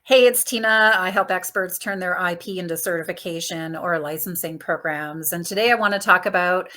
Hey, it's Tina. I help experts turn their IP into certification or licensing programs. And today I want to talk about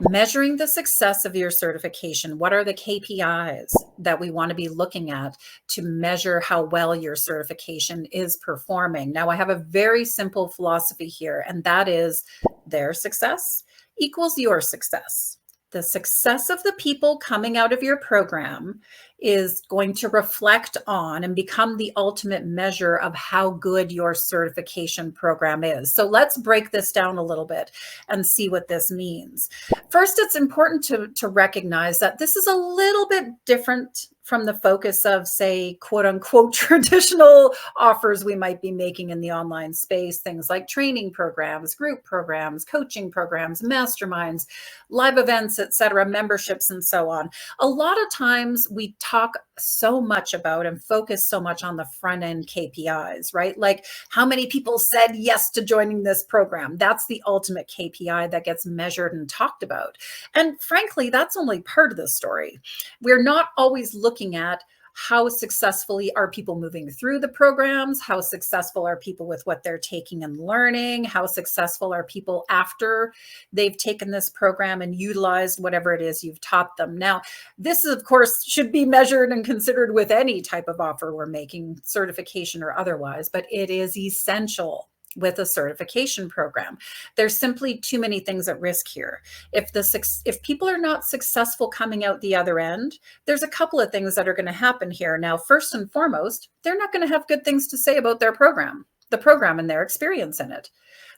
measuring the success of your certification. What are the KPIs that we want to be looking at to measure how well your certification is performing? Now, I have a very simple philosophy here, and that is their success equals your success. The success of the people coming out of your program is going to reflect on and become the ultimate measure of how good your certification program is. So let's break this down a little bit and see what this means. First, it's important to recognize that this is a little bit different from the focus of, say, quote unquote, traditional offers we might be making in the online space, things like training programs, group programs, coaching programs, masterminds, live events, etc., memberships, and so on. A lot of times we talk so much about and focus so much on the front end KPIs, right? Like how many people said yes to joining this program. That's the ultimate KPI that gets measured and talked about. And frankly, that's only part of the story. We're not always looking at how successfully are people moving through the programs? How successful are people with what they're taking and learning? How successful are people after they've taken this program and utilized whatever it is you've taught them? Now, this, of course, should be measured and considered with any type of offer we're making, certification or otherwise, but it is essential with a certification program. There's simply too many things at risk here. If people are not successful coming out the other end, there's a couple of things that are going to happen here. Now, first and foremost, they're not going to have good things to say about their program, the program and their experience in it.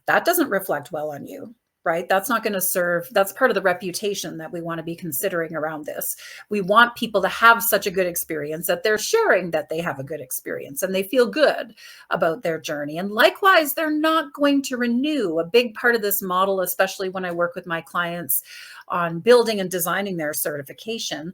That doesn't reflect well on you, right? That's not going to serve, that's part of the reputation that we want to be considering around this. We want people to have such a good experience that they're sharing that they have a good experience and they feel good about their journey. And likewise, they're not going to renew. A big part of this model, especially when I work with my clients on building and designing their certification,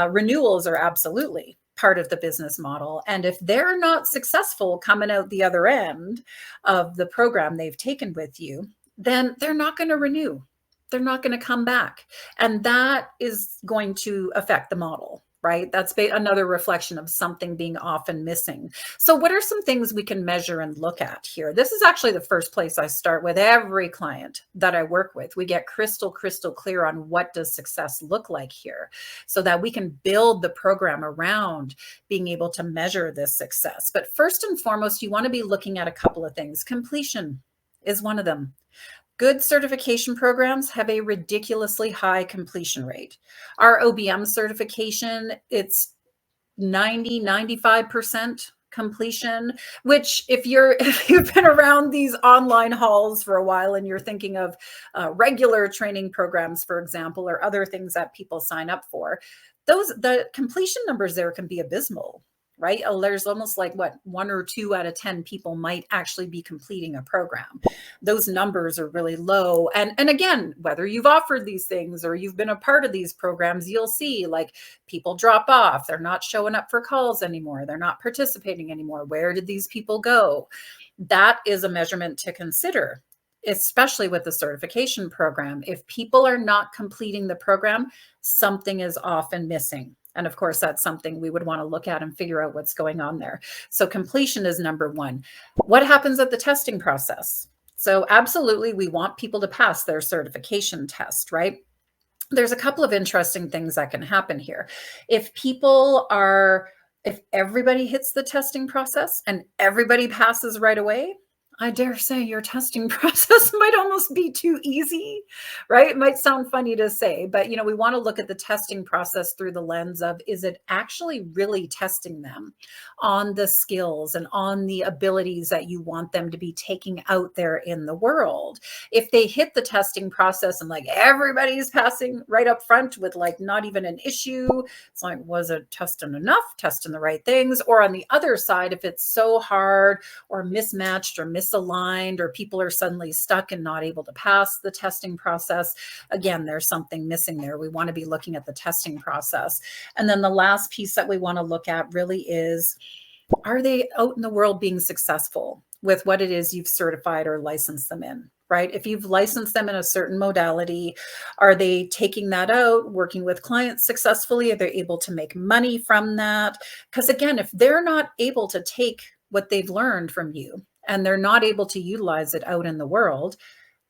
renewals are absolutely part of the business model. And if they're not successful coming out the other end of the program they've taken with you, then they're not going to renew. They're not going to come back. And that is going to affect the model, right? That's another reflection of something being off and missing. So what are some things we can measure and look at here? This is actually the first place I start with every client that I work with. We get crystal clear on what does success look like here so that we can build the program around being able to measure this success. But first and foremost, you want to be looking at a couple of things. Completion is one of them. Good certification programs have a ridiculously high completion rate. Our OBM certification, it's 95% completion, which if you've been around these online halls for a while and you're thinking of regular training programs, for example, or other things that people sign up for, the completion numbers there can be abysmal. Right? There's almost like 1 or 2 out of 10 people might actually be completing a program. Those numbers are really low. And again, whether you've offered these things or you've been a part of these programs, you'll see like people drop off. They're not showing up for calls anymore. They're not participating anymore. Where did these people go? That is a measurement to consider, especially with the certification program. If people are not completing the program, something is off and missing. And of course, that's something we would want to look at and figure out what's going on there. So completion is number one. What happens at the testing process? So absolutely, we want people to pass their certification test, right? There's a couple of interesting things that can happen here. If everybody hits the testing process and everybody passes right away, I dare say your testing process might almost be too easy, right? It might sound funny to say, but we want to look at the testing process through the lens of, is it actually really testing them on the skills and on the abilities that you want them to be taking out there in the world? If they hit the testing process and like everybody's passing right up front with like not even an issue, it's like, was it testing enough, testing the right things? Or on the other side, if it's so hard or mismatched or misaligned, or people are suddenly stuck and not able to pass the testing process, again, there's something missing there. We want to be looking at the testing process. And then the last piece that we want to look at really is, are they out in the world being successful with what it is you've certified or licensed them in? Right? If you've licensed them in a certain modality, are they taking that out, working with clients successfully? Are they able to make money from that? Because again, if they're not able to take what they've learned from you and they're not able to utilize it out in the world,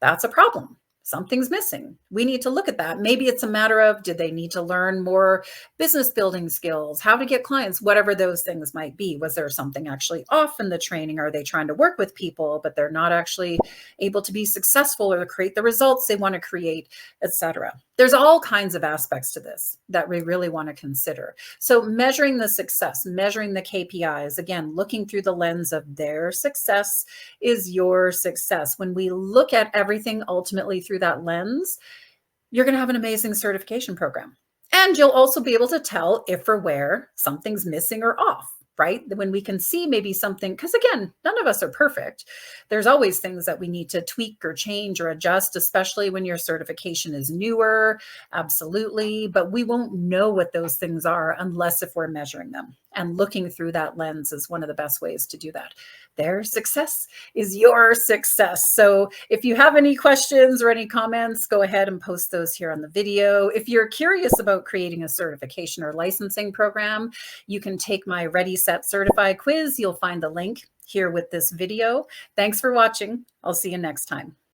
that's a problem. Something's missing. We need to look at that. Maybe it's a matter of, did they need to learn more business building skills, how to get clients, whatever those things might be? Was there something actually off in the training? Are they trying to work with people, but they're not actually able to be successful or create the results they want to create, etc.? There's all kinds of aspects to this that we really want to consider. So measuring the success, measuring the KPIs, again, looking through the lens of their success is your success. When we look at everything ultimately through that lens, you're going to have an amazing certification program. And you'll also be able to tell if or where something's missing or off, right? When we can see maybe something, because again, none of us are perfect. There's always things that we need to tweak or change or adjust, especially when your certification is newer, absolutely. But we won't know what those things are unless if we're measuring them. And looking through that lens is one of the best ways to do that. Their success is your success. So if you have any questions or any comments, go ahead and post those here on the video. If you're curious about creating a certification or licensing program, you can take my Ready, Set, Certify quiz. You'll find the link here with this video. Thanks for watching. I'll see you next time.